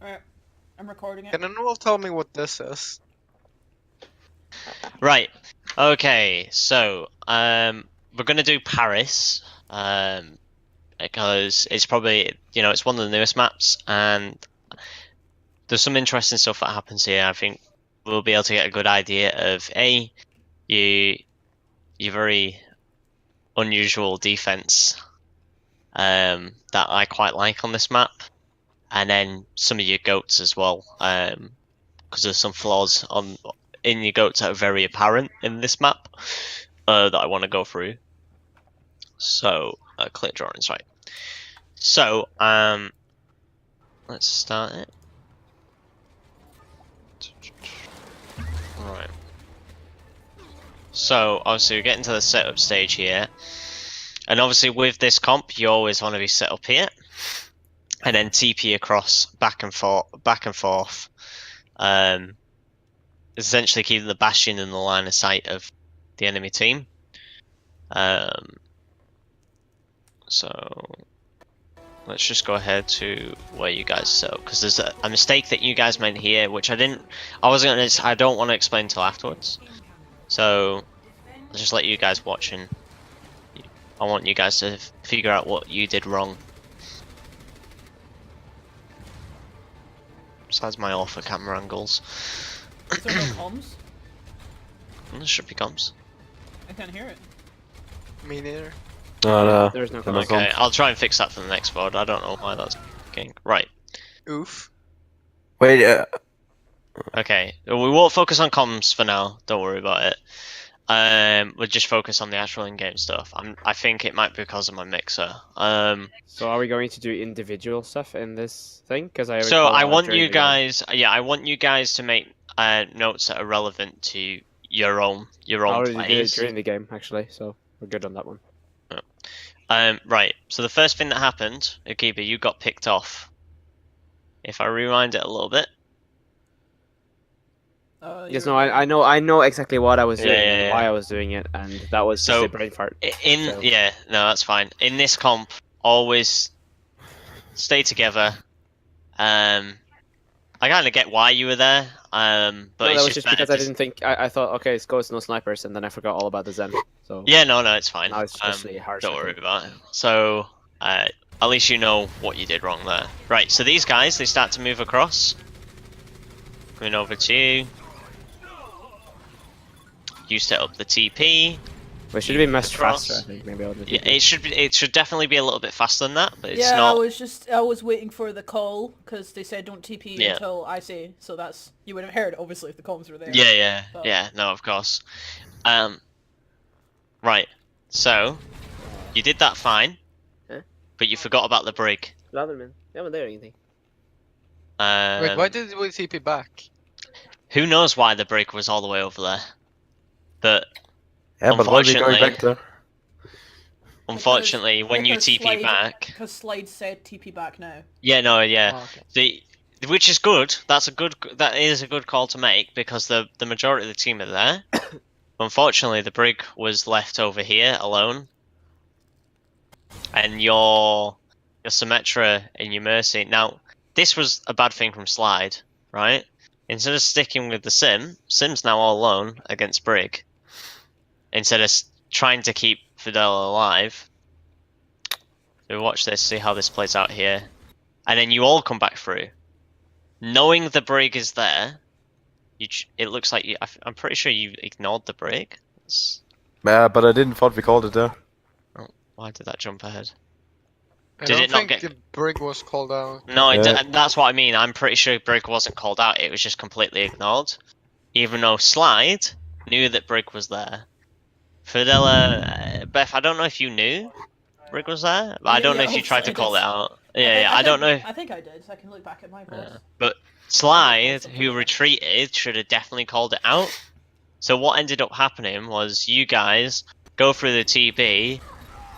Alright, I'm recording it. Can anyone tell me what this is? Right. Okay. So, we're gonna do Paris, because it's probably it's one of the newest maps, and there's some interesting stuff that happens here. I think we'll be able to get a good idea of your very unusual defense, that I quite like on this map, and then some of your goats as well, because there's some flaws in your goats that are very apparent in this map, that I want to go through. So, clear drawings, right. So, let's start it. Right. So, obviously, we're getting to the setup stage here. And obviously, with this comp, you always want to be set up here. And then TP across, back and forth. Essentially keeping the Bastion in the line of sight of the enemy team. So let's just go ahead to where you guys set up, because there's a mistake that you guys made here, which I don't want to explain until afterwards. So I'll just let you guys watch, and I want you guys to figure out what you did wrong. Besides my awful camera angles. Is there no comms? There should be comms. I can't hear it. Me neither. No, There's no comms. Okay, I'll try and fix that for the next VOD. I don't know why that's working. Right. Oof. Wait, Okay, we won't focus on comms for now. Don't worry about it. We'll just focus on the actual in-game stuff. I think it might be because of my mixer. So are we going to do individual stuff in this thing? Because So I want you guys, I want you guys to make notes that are relevant to your own I already did it plays. during the game, actually, so we're good on that one. Right. So the first thing that happened, Akiba, you got picked off. If I rewind it a little bit. Yes, no, I know exactly what I was doing, and why Yeah. I was doing it, and that was So, just a brain fart. So. Yeah, no, that's fine. In this comp, always stay together. I kind of get why you were there, but No, it's that was just better because I didn't think I thought, okay, it's ghosts, no snipers, and then I forgot all about the Zen. So Yeah, no, it's fine. now it's just really harsh. Don't worry about it. So, at least you know what you did wrong there. Right, so these guys, they start to move across. Coming over to you. You set up the TP. We should be much Across. faster, I think. Maybe Yeah, it should definitely be a little bit faster than that, but it's yeah, not. I was waiting for the call, because they said don't TP Yeah. until I say, so that's, you would have heard, obviously, if the comms were there. But- Yeah, no, of course. Right, so, you did that fine, Huh? but you forgot about the brig. Louderman, you haven't there anything. Wait, why did we TP back? Who knows why the brig was all the way over there? But yeah, but why are we going back there? unfortunately, when you because TP Slide- back, Because Slide said TP back now. yeah, Oh, okay. which is good. That is a good call to make, because the majority of the team are there. Unfortunately, the brig was left over here alone, and your Symmetra and your Mercy. Now, this was a bad thing from Slide, right? Instead of sticking with the Sim's now all alone against brig. Instead of trying to keep Fidel alive. So watch this, see how this plays out here. And then you all come back through. Knowing the brig is there, it looks like I'm pretty sure you ignored the brig. Yeah, but I didn't thought we called it there. Oh, why did that jump ahead? I Did don't it not think get- the brig was called out. No, Yeah. that's what I mean. I'm pretty sure brig wasn't called out. It was just completely ignored. Even though Slide knew that brig was there. Fidela, Beth, I don't know if you knew brig was there, but I don't know if you tried to call it out. Yeah, I don't know. I think I did, so I can look back at my voice. But Slide, who retreated, should have definitely called it out. So what ended up happening was you guys go through the TB,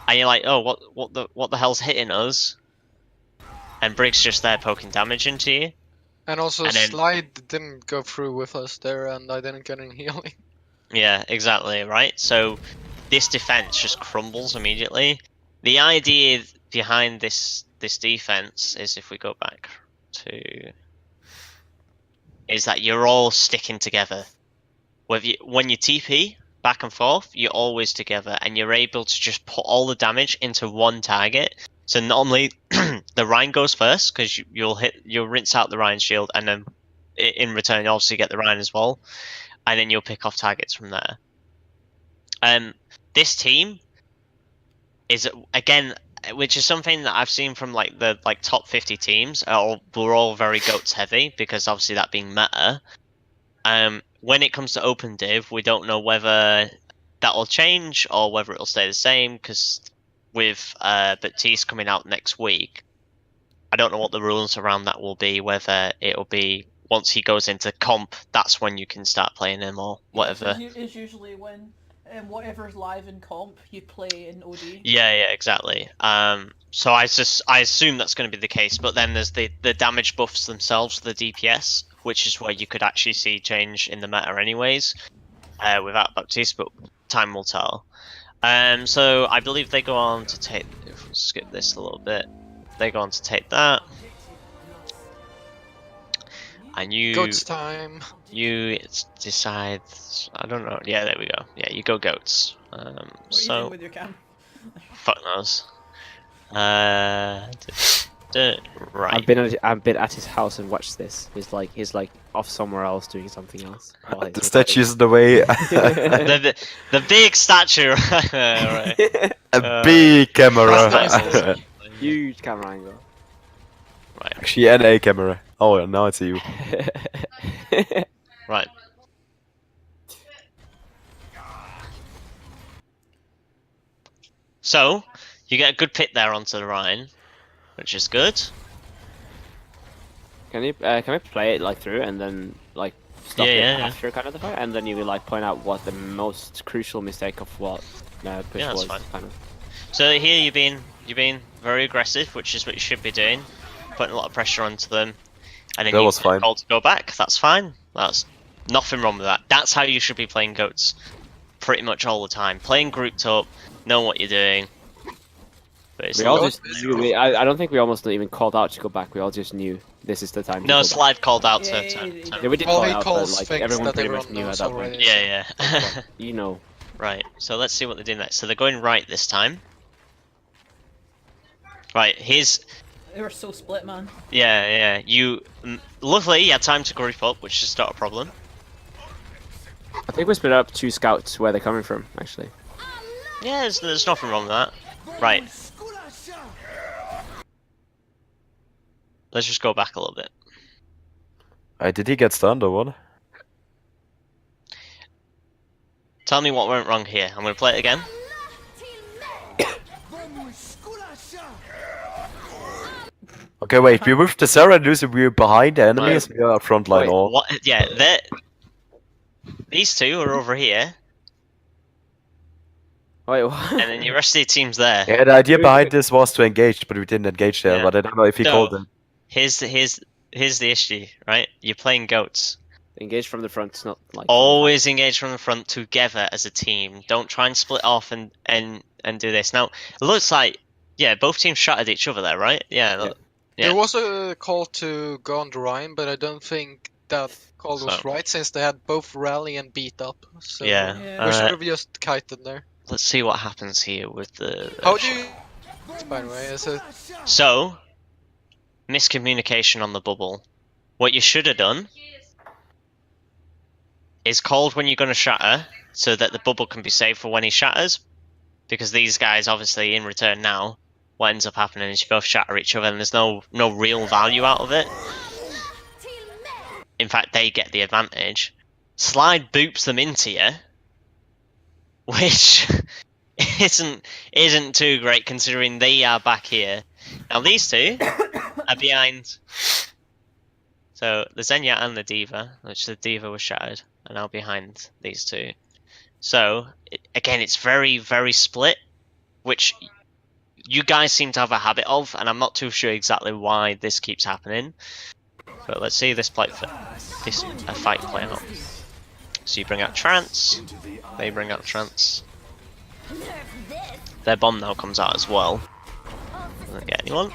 and you're like, oh, what the hell's hitting us? And Brig's just there poking damage into you. And also, And then- Slide didn't go through with us there, and I didn't get any healing. Yeah, exactly, right? So this defense just crumbles immediately. The idea behind this defense is, if we go back to is that you're all sticking together. When you TP back and forth, you're always together, and you're able to just put all the damage into one target. So normally the Rhine goes first because you'll rinse out the Rhine shield, and then in return you obviously get the Rhine as well, and then you'll pick off targets from there. This team is again, which is something that I've seen from like the top 50 teams. We're all very goats heavy because obviously that being meta. When it comes to open div, we don't know whether that will change or whether it'll stay the same, because with Baptiste coming out next week, I don't know what the rules around that will be, whether it'll be once he goes into comp, that's when you can start playing him or whatever. It's usually when whatever's live in comp, you play in OD. Yeah, exactly. So I assume that's going to be the case, but then there's the damage buffs themselves, the DPS, which is where you could actually see change in the meta anyways, without Baptiste, but time will tell. So I believe they go on to take, if we skip this a little bit, they go on to take that. And you... Goats time. You decide, I don't know, yeah, there we go. Yeah, you go goats. What are you doing with your cam? Fuck knows. Right. I've been at his house and watched this. He's like off somewhere else doing something else. The statue's in the way. the big statue. Right. A big camera. Nice. Huge camera angle. Right. Actually, and a camera. Oh, now it's you. Right. So, you get a good pit there onto the Rhine, which is good. Can we play it like through and then like stop it Yeah. after kind of the fight, and then you will like point out what the most crucial mistake of what push Yeah, that's was fine. kind of. So here you're being very aggressive, which is what you should be doing, putting a lot of pressure onto them, and then That you was get fine. told to go back. That's fine. That's nothing wrong with that. That's how you should be playing goats, pretty much all the time. Playing grouped up, know what you're doing. But it's We all not- just knew, I don't think we almost even called out to go back. We all just knew this is the time. To no, go back. Slide called out to. Yeah, Yeah, we did Well, call he out, calls but like things everyone that pretty much everyone knew knows at that point. already. Yeah. You know. Right. So let's see what they do next. So they're going right this time. Right. Here's. They were so split, man. Yeah. Luckily, you had time to group up, which is not a problem. I think we split up 2 scouts where they're coming from, actually. Yeah, there's nothing wrong with that. Right. Let's just go back a little bit. Did he get stunned or what? Tell me what went wrong here. I'm going to play it again. Okay, wait. We moved to Sarah and Lucy. We were behind the enemies. We are frontline Wait, all. what? Yeah, these two are over here, Wait, what? and then the rest of the team's there. Yeah, the idea behind this was to engage, but we didn't engage there. Yeah. But I don't know if he So- called it. Here's the issue, right? You're playing goats. Engage from the front, it's not like... Always engage from the front together as a team. Don't try and split off and do this. Now, it looks like, yeah, both teams shot at each other there, right? Yeah. There was a call to go on the Rhine, but I don't think that call was So- right, since they had both rally and beat up. So Yeah. Yeah. we should have just kited there. Let's see what happens here with the... How do you... By the way, is it... So, miscommunication on the bubble. What you should have done is called when you're going to shatter, so that the bubble can be saved for when he shatters. Because these guys, obviously, in return now, what ends up happening is you both shatter each other and there's no real value out of it. In fact, they get the advantage. Slide boops them into you, which isn't too great considering they are back here. Now these two are behind. So the Xenia and the Diva, which the Diva was shattered, are now behind these two. So again, it's very, very split, which you guys seem to have a habit of, and I'm not too sure exactly why this keeps happening. But let's see this fight play out. So you bring out Trance, they bring out Trance. Their bomb now comes out as well. Doesn't get anyone.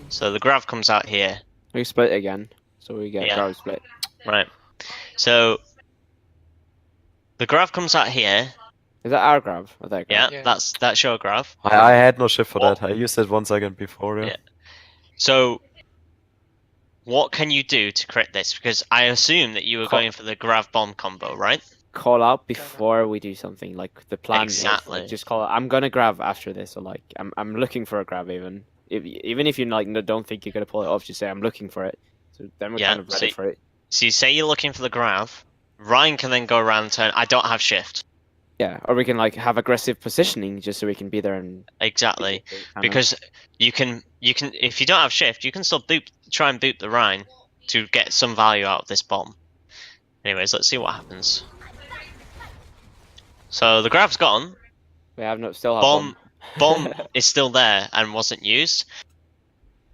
So the Grav comes out here. We split again. so we get Yeah. grab split. Right. So the grav comes out here. Is that our grab? Or their grab? Yeah, Yeah. that's your grav. I had no shift for What? that. I used it 1 second before. Yeah. Yeah. So what can you do to crit this? Because I assume that you were Call- going for the grav bomb combo, right? Call out before we do something. Like the plan is Exactly. like, just call out. I'm gonna grab after this, or like I'm looking for a grab even. Even if you like don't think you're gonna pull it off, just say I'm looking for it. So then we're Yeah, kind of ready for it. So you say you're looking for the grav. Ryan can then go around and turn. I don't have shift. Yeah, or we can like have aggressive positioning just so we can be there and Exactly. kind of- Because you can if you don't have shift, you can still try and boot the Rhine to get some value out of this bomb. Anyways, let's see what happens. So the grav's gone. we have no still have Bomb is still there and wasn't used.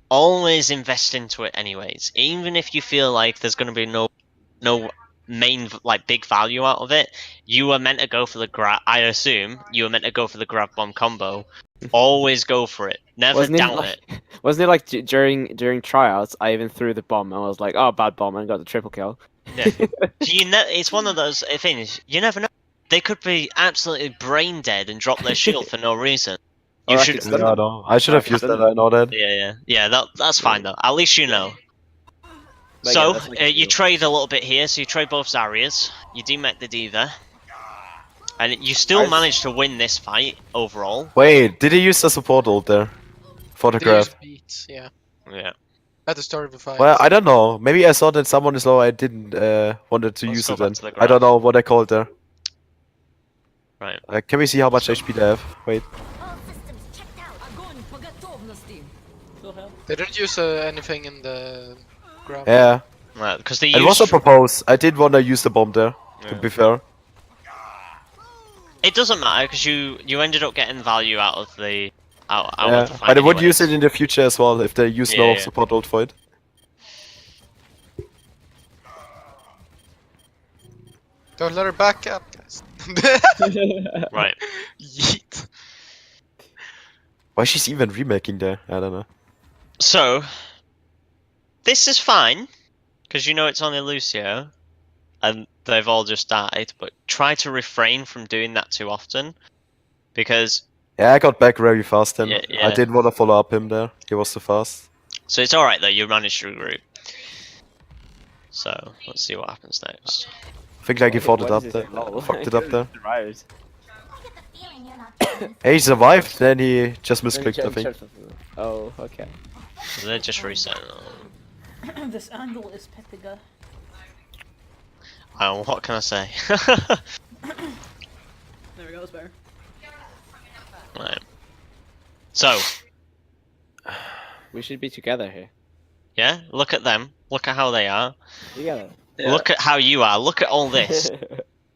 Always invest into it anyways. Even if you feel like there's going to be no main like big value out of it, you were meant to go for the grab. I assume you were meant to go for the grab bomb combo. Always go for it. Never doubt it. Wasn't it like during tryouts? I even threw the bomb and I was like, "Oh, bad bomb!" and got the triple kill. Yeah. It's one of those things. You never know. They could be absolutely brain dead and drop their shield for no reason. You Or I should. could Yeah, stun I them. know. I should have used that. I know that. Yeah. That's fine though. At least you know. But So yeah, that's like the you deal. trade a little bit here. So you trade both Zaryas. You demech the Diva, and you still Nice. manage to win this fight overall. Wait, did he use the support ult there for the Did he use grab? beats? Yeah. Yeah. At the start of the fight. Well, I don't know. Maybe I saw that someone is low. I didn't wanted to Let's use go it back then. to the I don't graph. know what I called there. Right. Can we see how much HP they have? Wait. All systems checked out. Огонь по готовности. Still hell. They didn't use anything in the grab. Yeah. Right. Because they It was a used. propose. I did want to use the bomb there. To Yeah. be fair. It doesn't matter because you ended up getting value out of the out Yeah. of the fight. But I would anyways. use it in the future as well if they use Yeah, no yeah. support ult for it. Don't let her back up, guys. Right. Yeet. Why she's even remaking there? I don't know. So this is fine because you know it's only Lucio, and they've all just died. But try to refrain from doing that too often, because Yeah, I got back very fast then. Yeah. I didn't want to follow up him there. He was too fast. so it's all right though. You managed to regroup. So let's see what happens next. I think like he fought it What up does there. say? Lol. Fucked it up there. I Survived. get the feeling you're not done. Hey, he survived, then he just Then misclicked, I check- think. check something. Oh, okay. So they're just resetting. This angle is Peppiga. What can I say? There we go, it's better. Right. So We should be together here. yeah, look at them. Look at how they are. Together. Look at how you are. Look at all this.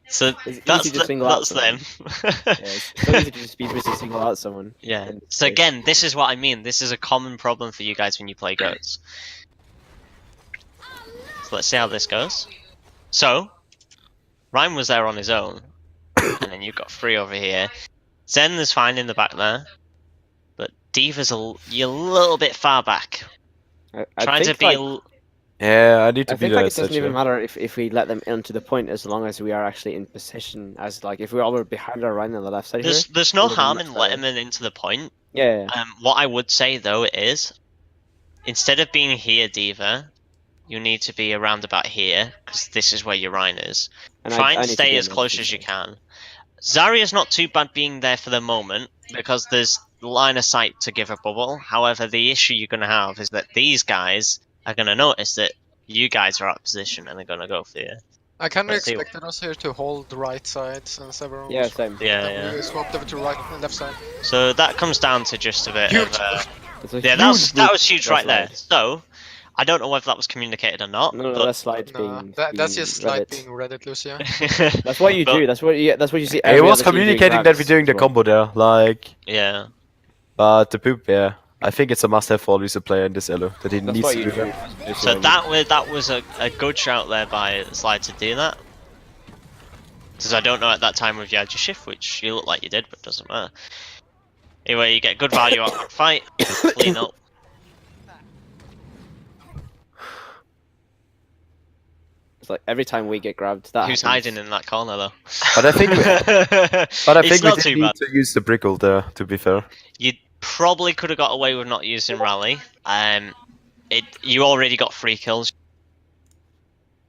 So It's that's easy to single out that's them. Yeah, it's so easy to just be able to single out someone. Yeah. And So again, this is what I mean. This is a common problem for you guys when you play goats. So let's see how this goes. So, Ryan was there on his own, and then you've got 3 over here. Zen is fine in the back there, but Diva's you're a little bit far back. I Trying to think, be. like, Yeah, I need to I be think there. like it doesn't even essentially. matter if we let them into the point as long as we are actually in position. As like if we're all behind our Ryan on the left side here. There's no Would have been harm much in better. letting them into the point. Yeah. What I would say though is, instead of being here, Diva, you need to be around about here because this is where your Rhine is. And Try I and need to stay be as in close this as you position. can. Zarya's not too bad being there for the moment because there's line of sight to give a bubble. However, the issue you're going to have is that these guys are going to notice that you guys are out of position and they're going to go for you. I kind of Let's see. expected us here to hold the right side since everyone Yeah, was same. Yeah. we swapped over to right and left side. So that comes down to just a bit Huge. of. It's a Yeah, huge that move. was huge That's right there. right. So, I don't know whether that was communicated or not. No, but that's slide Nah, being. that's being just like Reddit. being Reddit, Lucia. That's what you But- do. That's what you. That's what you see. He every was other team doing communicating that we're grabs doing the as well. combo there, like, Yeah. but the poop, yeah. I think it's a must-have for Lucia player in this elo that he That's needs what to you do do. that. So that was a good shout there by Slide to do that. Because I don't know at that time if you had your shift, which you look like you did, but doesn't matter. Anyway, you get good value out of that fight. Clean up. It's like every time we get grabbed, that Who's happens. hiding in that corner though? But I think we, but I It's think we not did too need bad. to use the Brickle there, to be fair. You probably could have got away with not using rally. You already got 3 kills.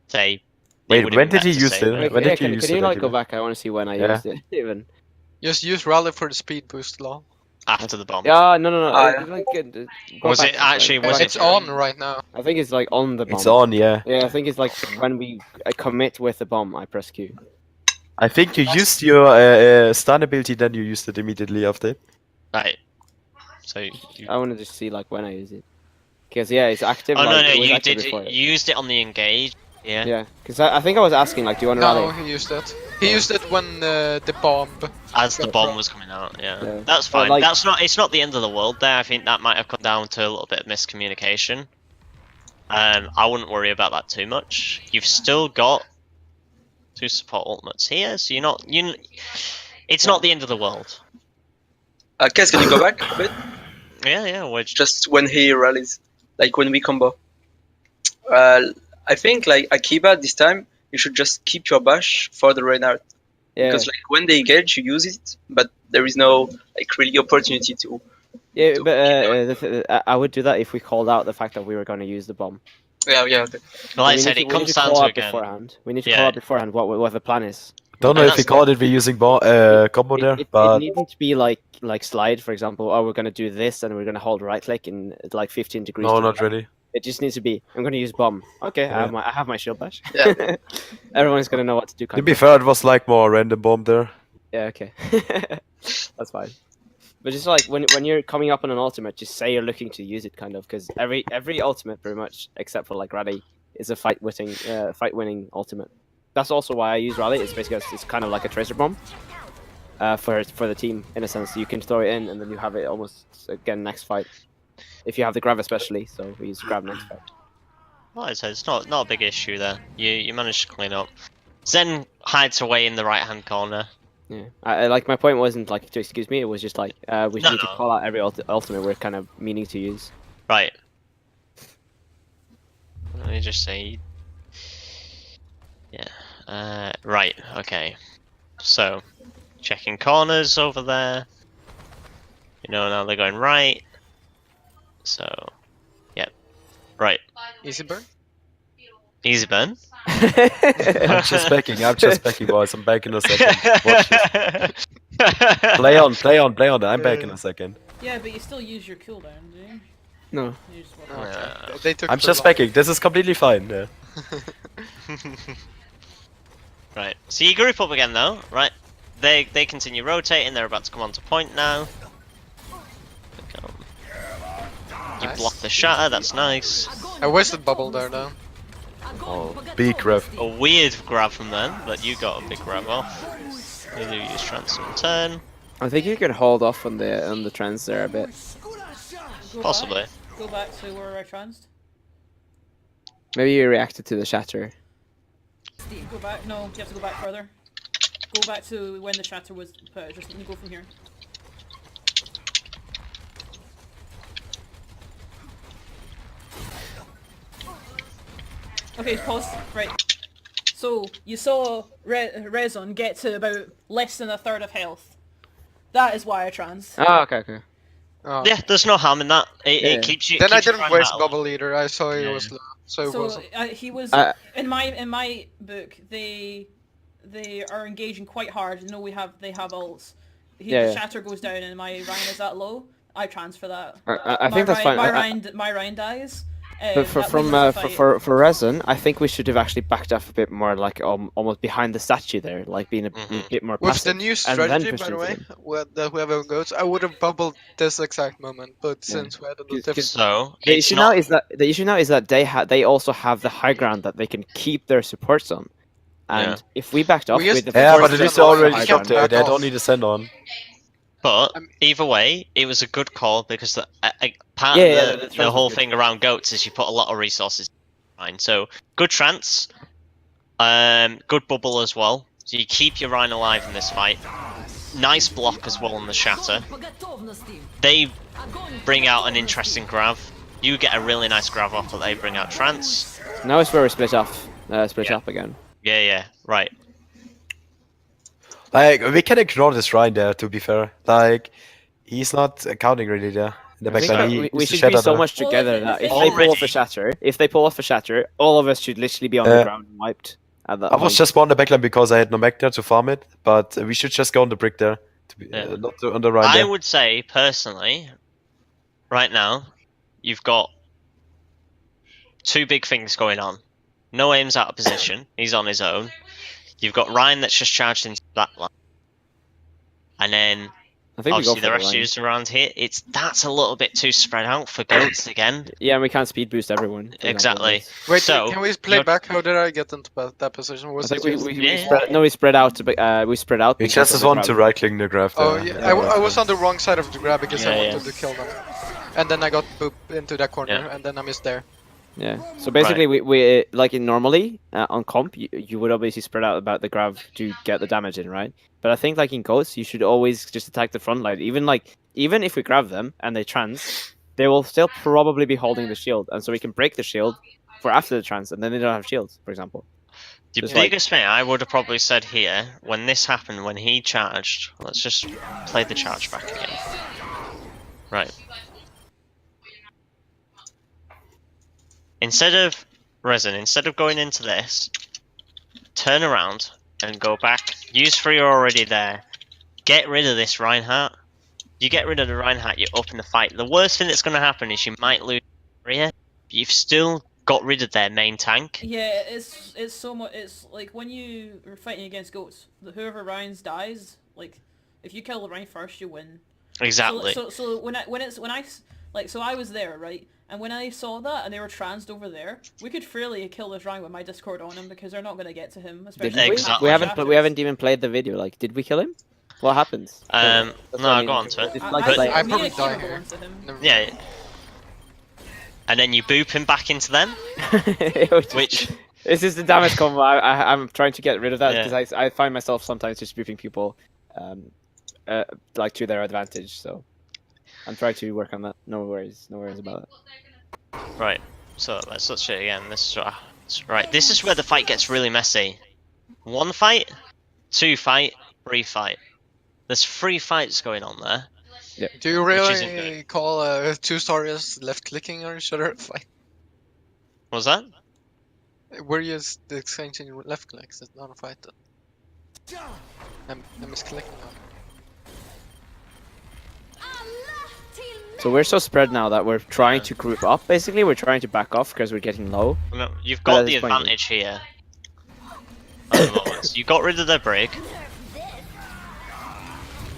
Say. Wait, when did he use it? it? When did you use can you it, like go actually? back? I want to see when I Yeah. used it. Even. Just use rally for the speed boost, lol. After the bomb. Yeah, no. Yeah. Like, go Was back it to actually- go was back It's to- on right now. I think it's like on the bomb. It's on, yeah. Yeah, I think it's like when we commit with the bomb, I press Q. I think you used your stun ability, then you used it immediately after. Right. So you... I want to just see like when I use it. Because yeah, it's active. Oh like, no, it was you active did. before You it. used it on the engage. Yeah. Yeah, because I think I was asking like, do you want to No, rally? he used that. He used it when the bomb. As the got bomb dropped. was coming out. Yeah. Yeah. That's But, fine. like- That's not. It's not the end of the world. There. I think that might have come down to a little bit of miscommunication. I wouldn't worry about that too much. You've still got 2 support ultimates here, so you're not. It's not the end of the world. Kez, can you go back a bit? Yeah. We're Just when he rallies, like when we combo. I think like Akiba this time you should just keep your bash for the Reinhardt Yeah, because like when they engage you use it, but there is no like really opportunity to. yeah, but I would do that if we called out the fact that we were going to use the bomb. Yeah. Okay. like We I need said, to- it we need comes to down call to out again. beforehand. We need to Yeah. call out beforehand what the plan is. Don't know And if we that's- called it we're using combo there, It but needn't be like slide, for example. Oh, we're going to do this and we're going to hold right click in like 15 degrees. no, to the not right. really. It just needs to be. I'm going to use bomb. Okay, Yeah. I have my shield bash. Yeah. Everyone's going to know what to do. To Kind be of. fair, it was like more random bomb there. Yeah, okay. That's fine. But just like when you're coming up on an ultimate, just say you're looking to use it, kind of, because every ultimate, pretty much, except for like Rally, is a fight winning ultimate. That's also why I use Rally. It's basically it's kind of like a tracer bomb for the team in a sense. You can throw it in and then you have it almost again next fight. If you have the grab especially, so we use grab next fight. Like I said, it's not a big issue there. You managed to clean up. Zen hides away in the right hand corner. Yeah, I like my point wasn't like to excuse me. It was just like we No, need to no. call out every ultimate we're kind of meaning to use. Right. Let me just say. Yeah. Right. Okay. So, checking corners over there. You know, now they're going right. So, yep. Right. Easy burn. Easy burn. I'm just backing, boys. I'm back in a second. Watch this. Play on. I'm back in a second. Yeah, but you still use your cooldown, do you? No. You just They took I'm too just long. backing. This is completely fine. Yeah. Right. So you group up again though, right? They continue rotating, they're about to come onto point now. You Nice. block the shatter, that's nice. I wasted bubble there though. Oh, big ref. A weird grab from them, but you got a big grab off. You do use transfer turn. I think you can hold off on the trends there a bit. Go Possibly. Back, go back to where I transed. Maybe you reacted to the shatter. Go back. No, you have to go back further. Go back to when the shatter was put. Just go from here. Okay, pause. Right. So you saw Rezon get to about less than a third of health. That is why I trans. Oh, okay. Oh. Yeah, there's no harm in that. It Yeah. keeps you. Then I keeps you didn't from waste that. bubble either. I saw he Yeah. was low, so it So wasn't. he was in my book. They are engaging quite hard. You know, they have ults. Yeah, The yeah. shatter goes down and my Ryan is that low. I transfer that. I think that's fine. My Ryan dies. But for Resin, I think we should have actually backed off a bit more, like almost behind the statue there, like being a bit more With passive. the new and then strategy, push by the into way, them. that whoever goes, I would have bubbled this exact moment, but since we had a little different. So The it's issue not. now is that they also have the high ground that they can keep their supports on, and Yeah. if we backed off We used with the Yeah, First but it and is already last, kept there. back They off. don't need to send on. But I'm- either way, it was a good call because part Yeah, of yeah, the the trans whole was good. thing around goats is you put a lot of resources. Fine. So good trance, good bubble as well. So you keep your Rhine alive in this fight. Nice block as well on the shatter. They bring out an interesting grab. You get a really nice grab off, but they bring out trance. Now it's where we split off. split Yeah. up again. Yeah, right. Like, we can ignore this Ryan there, to be fair. Like, he's not counting really there. In the I think backline, that he we used to should be shatter so there. much Well, together the that if thing they is- pull off a shatter, all of us should literally be on the ground and wiped. At that I was point. just on the backline because I had no mech there to farm it, but we should just go on the brick there. To be, Yeah. not on the Ryan I there. would say, personally, right now, you've got two big things going on. No aim's out of position. He's on his own. You've got Ryan that's just charged into that line. And then, I think we go obviously, for the the rest of line. yous around here, that's a little bit too spread out for goats again. Yeah, and we can't speed boost everyone. for example, Exactly. but- Wait, So, can we play you're- back? How did I get into that position? I Was think it we, just... we, Yeah. we spread out. We spread out. We because just of the want to crowd. right click the graph there. Oh, yeah, I was on the wrong side of the grab because I Yeah, wanted to kill them. And then I got booped into that corner, Yeah. and then I missed there. Yeah. So basically, we like in normally on comp, you would obviously spread out about the grav to get the damage in, right? But I think like in Ghosts, you should always just attack the front line. Even if we grab them and they trans, they will still probably be holding the shield, and so we can break the shield for after the trans, and then they don't have shields, for example. The Just like- biggest thing I would have probably said here, when this happened, when he charged, let's just play the charge back again. Right. Instead of going into this, turn around and go back. Use 3 already there. Get rid of this Reinhardt. You get rid of the Reinhardt, you're up in the fight. The worst thing that's going to happen is you might lose Maria, but you've still got rid of their main tank. Yeah, it's so much. It's like when you are fighting against goats, whoever rounds dies. Like, if you kill the round first, you win. Exactly. So when I was there, right, and when I saw that and they were transed over there, we could fairly kill this round with my Discord on him because they're not going to get to him. Especially Did we? Exactly. We haven't even played the video. Like, did we kill him? What happens? No, what I mean. go on to it. It's I, like- I, like- I me probably and die Akira go here. onto him. Never mind. Yeah. And then you boop him back into them, which This is the damage combo. I'm trying to get rid of that Yeah. because I find myself sometimes just booping people, like to their advantage. So I'm trying to work on that. No worries about it. right. So let's do it again. Right. This is where the fight gets really messy. 1 fight, 2 fight, 3 fight. There's 3 fights going on there. Do you Which isn't really call 2 stars left clicking on each other a fight? What was that? Where you the exchanging left clicks? It's not a fight then. I'm misclicking now. So we're so spread now that we're trying to group up. Basically, we're trying to back off because we're getting low. No, you've But got at the this point- advantage here. At the moment. So you got rid of their break.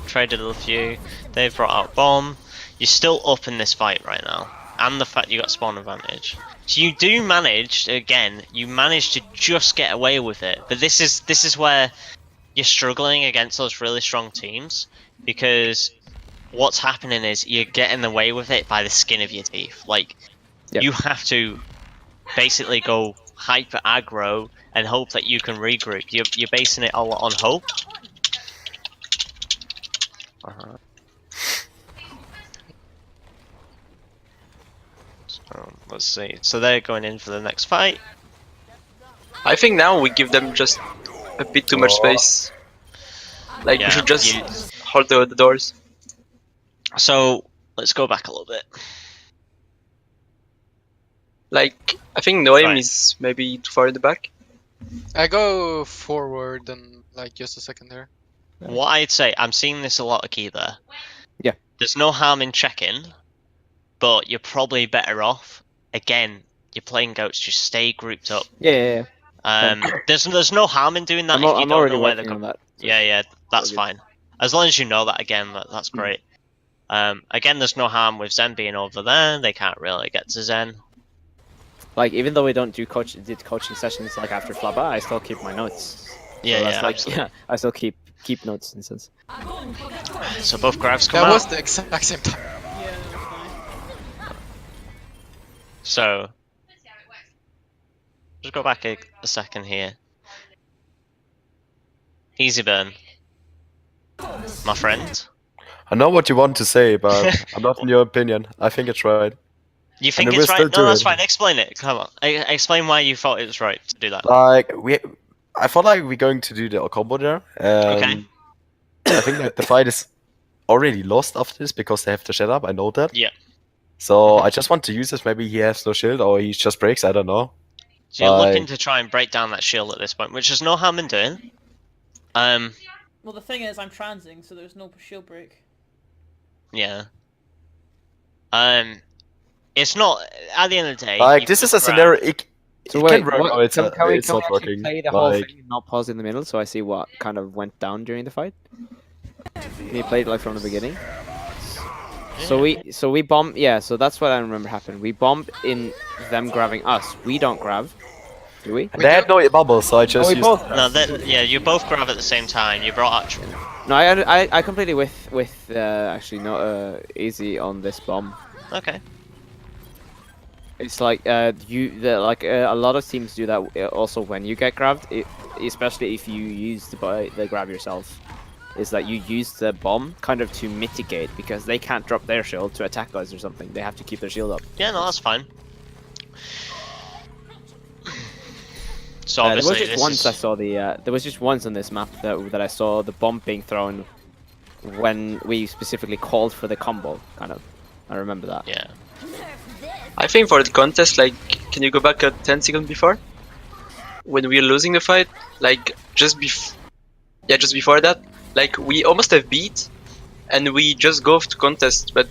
Traded a few. They've brought out bomb. You're still up in this fight right now, and the fact you got spawn advantage. So you do manage again. You manage to just get away with it, but this is where you're struggling against those really strong teams because what's happening is you're getting away with it by the skin of your teeth. Like Yep. you have to basically go hyper aggro and hope that you can regroup. You're basing it all on hope. So, let's see. So they're going in for the next fight. I think now we give them just a bit too much space. Like Yeah, we should just you- hold the doors. So let's go back a little bit. Like I think Noem Right. is maybe too far in the back. I go forward and like just a second there. What I'd say, I'm seeing this a lot of key there. Yeah. There's no harm in checking, but you're probably better off. Again, you're playing goats, just stay grouped up. Yeah. There's no harm in doing that I'm, if you I'm don't already know where they're working going. on that. Yeah, that's good. fine. As long as you know that again, that's great. Again, there's no harm with Zen being over there. They can't really get to Zen. Like even though we don't do coaching sessions like after Flabba, I still keep my notes. Yeah, So that's like, absolutely. yeah, I still keep notes in a sense. So both grabs come That out. was the exact same time. Yeah, that's fine. So, just go back a second here. Easy burn, my friend. I know what you want to say, but I'm not in your opinion. I think it's right. You think then it's we'll right? still No, do that's it. fine. Explain it. Come on. Explain why you thought it was right to do that. Like I thought like we're going to do the combo there. Okay. I think that the fight is already lost after this because they have the shut up. I know that. Yeah. So I just want to use this. Maybe he has no shield or he just breaks. I don't know. So you're looking Like- to try and break down that shield at this point, which is no harm in doing. Well, the thing is, I'm transing, so there's no shield break. Yeah. It's not. At the end of the day, Like you this could is a grab- scenario. It So can wait, work. what, or it's can we it's not actually working. play the whole Like thing and not pause in the middle so I see what kind of went down during the fight? Can you play it like from the beginning? So we bomb. Yeah, so that's what I remember happened. We bombed in them grabbing us. We don't grab, do we? they had no bubbles, so I just we used. both- No, yeah, you both grab at the same time. You brought Archer. No, I completely with actually not easy on this bomb. Okay. It's like a lot of teams do that also when you get grabbed, especially if you use the grab yourself. Is that you use the bomb kind of to mitigate because they can't drop their shield to attack us or something. They have to keep their shield up. Yeah, no, that's fine. So There was obviously, just once I saw there was just once on this map that I saw the bomb being thrown when we specifically called for the combo. Kind of, I remember that. Yeah. I think for the contest, like, can you go back 10 seconds before? When we were losing the fight, like, just before that, like, we almost have beat, and we just go to contest, but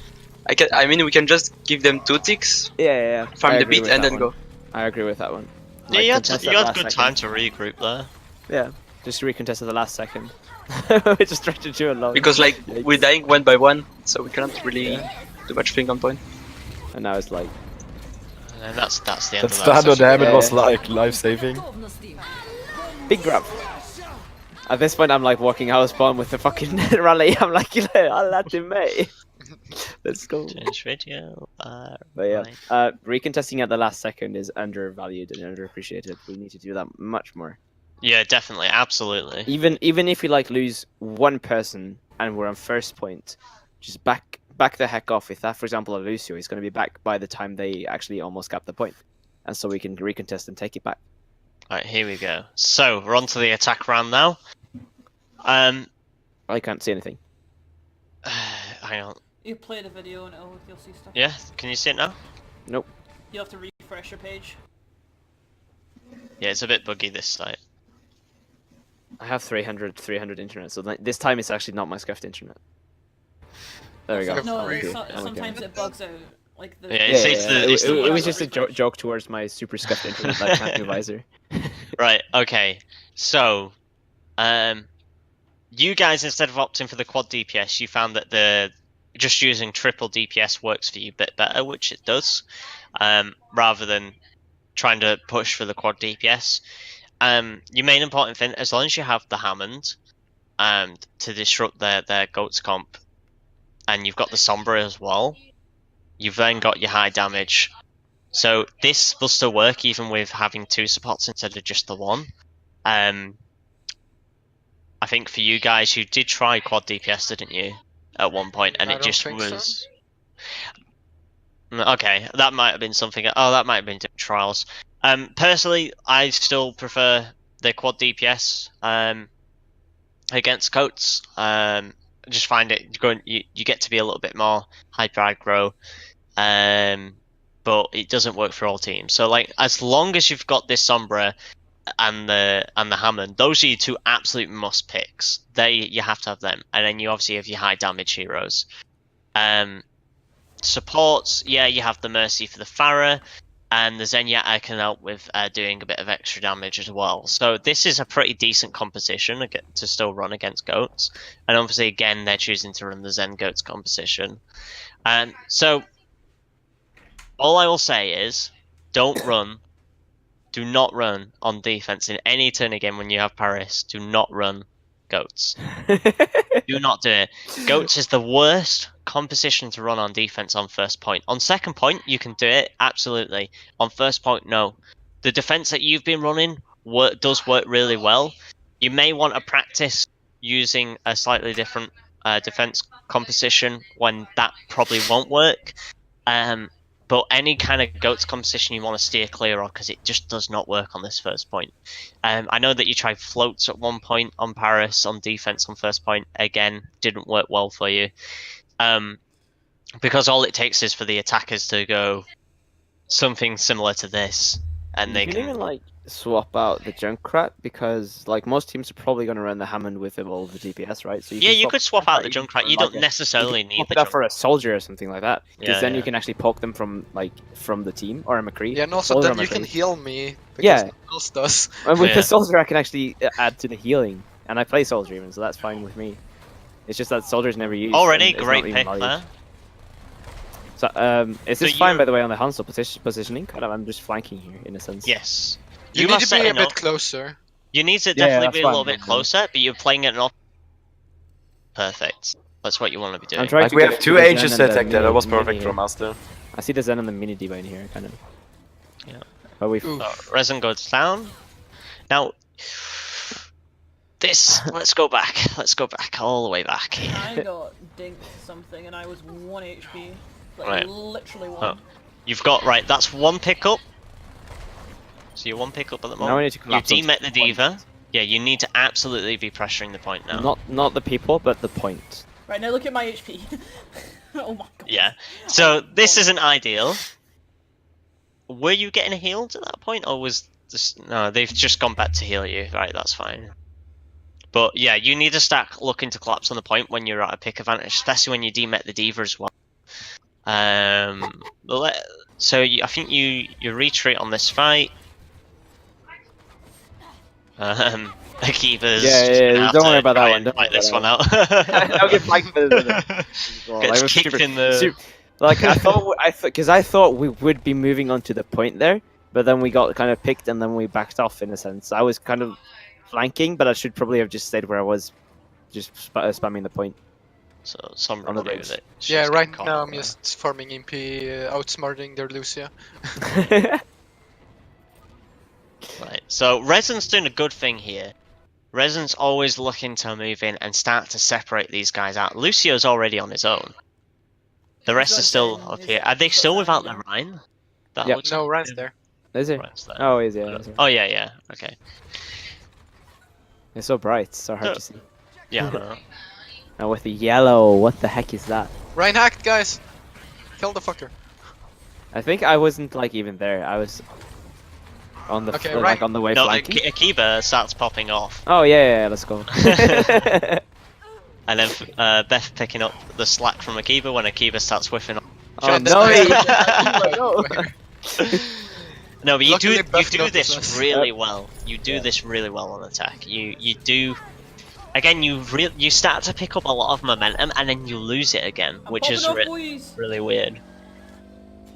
I mean, we can just give them 2 ticks, Yeah. farm I the agree beat, with and that then one. go. I agree with that one. Yeah, you had contest at good last time second. to regroup there. Yeah, just recontest at the last second. We just tried to do alone. Because, like, Yikes. we're dying 1 by 1, so we cannot really do much thing on point. And now it's like, And that's the end That's of that. standard. session. Damn, it was Yeah. like life saving. Готовность, Steam. big grab. At this point, I'm like walking out of spawn with the fucking rally. I'm like, I'll let him, mate. Let's go. Change video. But yeah, Right. recontesting at the last second is undervalued and underappreciated. We need to do that much more. Yeah, definitely, absolutely. Even if we like lose one person and we're on first point, just back the heck off. If that, for example, a Lucio, he's going to be back by the time they actually almost cap the point, and so we can recontest and take it back. Right, here we go. So we're on to the attack round now. I can't see anything. Hang on. You play the video and you'll see stuff. Yeah, can you see it now? Nope. You'll have to refresh your page. Yeah, it's a bit buggy this site. I have 300 internet, so this time it's actually not my scuffed internet. There we go. No, I'm okay. I'm sometimes okay. it bugs out. Like the. Yeah, it's the It was one. just a joke towards my super scuffed internet that can't do visor. Right, okay. So, you guys, instead of opting for the quad DPS, you found that just using triple DPS works for you a bit better, which it does, rather than trying to push for the quad DPS. Your main important thing, as long as you have the Hammond to disrupt their goats comp, and you've got the Sombra as well, you've then got your high damage. So this will still work even with having 2 supports instead of just the 1. I think for you guys, you did try quad DPS, didn't you, at one point, and I it don't just think so. was. Okay, that might have been something. Oh, that might have been different trials. Personally, I still prefer the quad DPS against coats. Just find it going. You get to be a little bit more hyper aggro, but it doesn't work for all teams. So like, as long as you've got this Sombra and the Hammond, those are your 2 absolute must picks. You have to have them, and then you obviously have your high damage heroes. Supports, yeah, you have the Mercy for the Pharah, and the Zenyatta can help with doing a bit of extra damage as well. So this is a pretty decent composition to still run against goats, and obviously again they're choosing to run the Zen goats composition. So all I will say is, do not run on defense in any turn game when you have Paris. Do not run goats. Do not do it. Goats is the worst composition to run on defense on first point. On second point, you can do it, absolutely. On first point, no. The defense that you've been running does work really well. You may want to practice using a slightly different defense composition when that probably won't work. but any kind of goats competition you want to steer clear of because it just does not work on this first point. I know that you tried floats at one point on Paris on defense on first point. Again, didn't work well for you. Because all it takes is for the attackers to go something similar to this, and they You can. can even like swap out the Junkrat because like most teams are probably going to run the Hammond with all the DPS, right? So You could swap out the Junkrat. You don't you necessarily can need swap the it out for Junkrat. a soldier or something like that. Because Yeah, then yeah. you can actually poke them from the team or a McCree. Yeah, and also Soldier then or you can McCree. heal me. Because Yeah. no one else does. And with Yeah. the soldier, I can actually add to the healing, and I play soldier even, so that's fine with me. It's just that soldier's never used. Already, and it's great not even pick valued. there. So, is So this fine, you're- by the way, on the Hansel positioning? Kind of, I'm just flanking here, in a sense. Yes. You need are to be a setting bit up. closer. You need to Yeah, definitely that's be a what little I'm bit doing. closer, but you're playing it off. Perfect. That's what you want to be doing. I'm trying Like to we get have to 2 the Aegis Zen and attack the there, that was mini perfect here. from us there. I see the Zen and the mini diva in here, kind of. Yeah. But we've... Ooh. Resin goes down. Now, let's go back. Let's go back, all the way back. I got dinked something and I was 1 HP. Like, Right. literally 1. Oh. You've got, right, that's 1 pickup. So you're 1 pickup at the moment. Now we need to You collapse onto demet the the point. diva. Yeah, you need to absolutely be pressuring the point now. Not the people, but the point. Right, now look at my HP. Oh my god. Yeah. So Oh, this God. isn't ideal. Were you getting healed at that point, or was this... No, they've just gone back to heal you. Right, that's fine. But yeah, you need to start looking to collapse on the point when you're at a pick advantage, especially when you demet the diva as well. So I think you retreat on this fight. Akiva's Yeah, just gonna have don't to worry about that try one, and don't fight worry this about one out. I'll get flagged for this. Well, Gets I was kicked super- in the... Like I thought we would be moving on to the point there, but then we got kind of picked and then we backed off in a sense. I was kind of flanking, but I should probably have just stayed where I was, just spamming the point. So Sombra On the will do base. with it. She's Yeah, getting right caught now up I'm there. just farming MP, outsmarting their Lucia. Right, so Resin's doing a good thing here. Resin's always looking to move in and start to separate these guys out. Lucio's already on his own. The rest got is still Zen, up he's- here. Are they he's got still Zen without here. the Rhine? That Yep. looks No, like Rand's him. there. Is it? Rhine's there. Oh, is it? Oh yeah, okay. It's so bright, it's so hard So- to see. Yeah, I know. And with the yellow, what the heck is that? Ryan hacked, guys! Kill the fucker. I think I wasn't like even there. I was on the Okay, like right. on the way No, flanking. Akiba starts popping off. Oh yeah, let's go. And then Beth picking up the slack from Akiba when Akiba starts whiffing off. Oh, That's no, nice. No, but you Luckily, do Beth noticed this us. really well. You do this really well on attack. You do. Again, you start to pick up a lot of momentum and then you lose it again, I'm which popping is off, boys. really weird.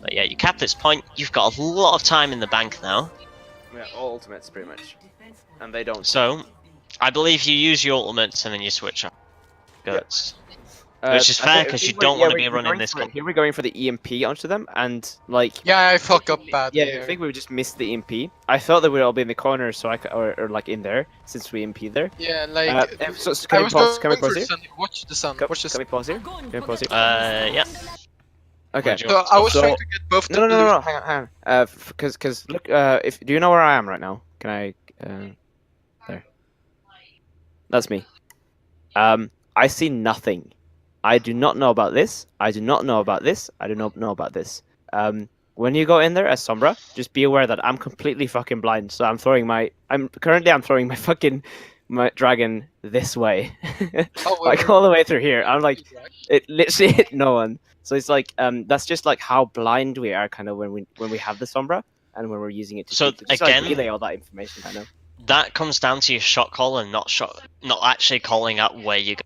But yeah, you cap this point. You've got a lot of time in the bank now. Yeah, all ultimates pretty much, and they don't. So, I believe you use your ultimates and then you switch up. Guts. Uh, Which is I fair, think- 'cause you I think don't we're- wanna yeah, be we're running going this for- comp. Here we're going for the EMP onto them, and like Yeah, I fuck up bad. yeah, here. I think we just missed the EMP. I thought they would all be in the corner, so or like in there since we EMP there. Yeah, like So I can we was pause? Can we going pause for here? sun. Watch the sun. Can, Watch the can sun. we pause here? Огонь Can we pause here? Yeah. Okay. Would you- So I was So- trying to get both. No. Hang on. Because look, if do you know where I am right now? Can I? There. That's me. I see nothing. I do not know about this. I do not know about this. I do not know about this. When you go in there as Sombra, just be aware that I'm completely fucking blind. So I'm throwing my fucking my dragon this way, Oh, like all the way through here. I'm like, it literally hit no one. So it's like that's just like how blind we are, kind of when we have the Sombra and when we're using it to So, just, again- like, relay all that information, kind of. That comes down to your shot call and not actually calling out where you go.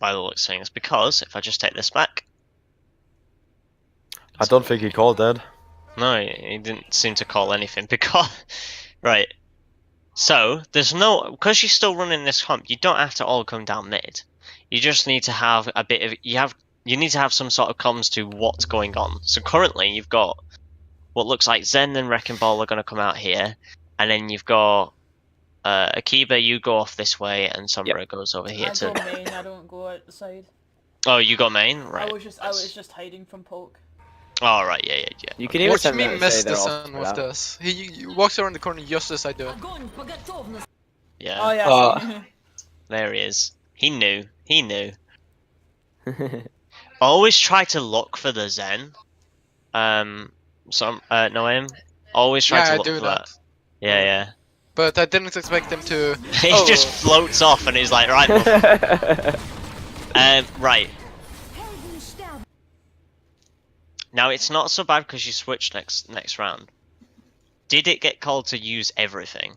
By the looks of things, because if I just take this back, I don't think he called that. no, he didn't seem to call anything because, right. So there's no, because you're still running this comp, you don't have to all come down mid. You just need to have a bit of you need to have some sort of comms to what's going on. So currently you've got what looks like Zen and Wrecking Ball are going to come out here, and then you've got Akiba, you go off this way, and Sombra goes over here I to. go main, I don't go out the side. Oh, you got main, right? I was just hiding from poke. Oh, right, yeah. You can even Watch send me them and mess say the they're all sun spread with out. this. He walks around the corner just as I do it. Огонь по готовности. Yeah, Oh yeah. Uh, see. there he is. He knew. Always try to look for the Zen. Noam. Always try Yeah, to I look do for that. that. Yeah. But I didn't expect them to. He Oh. just floats off and he's like, right, right. Helden sterben. Now it's not so bad because you switched next round. Did it get called to use everything?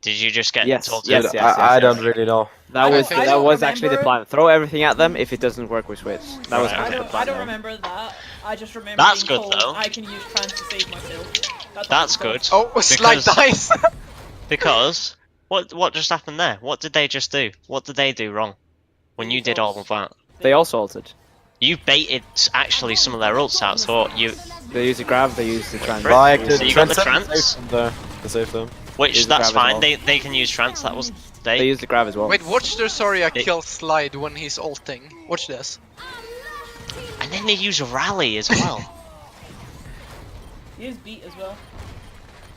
Did you just get Yes, told to? yes. I don't really know. That I was don't that was actually the remember- plan. Throw everything at them. If it doesn't work, we switch. That was Right, kind I of the don't. plan. I don't there. remember that. I just remember That's being good, told though. I can use trans to save myself. That's what good. Oh, slide Because- dice! Because what just happened there? What did they just do? What did they do wrong? When you did all of that, They all salted. you baited actually some of their ults out. So you, They use the grab. They use the trans. Like, So you got the trans trance? to save them. which Use the that's grab as fine. well. They can use trance. That was They use the grab as well. Wait, watch their Zarya They- kill slide when he's ulting. Watch this. and then they use rally as well. Use beat as well.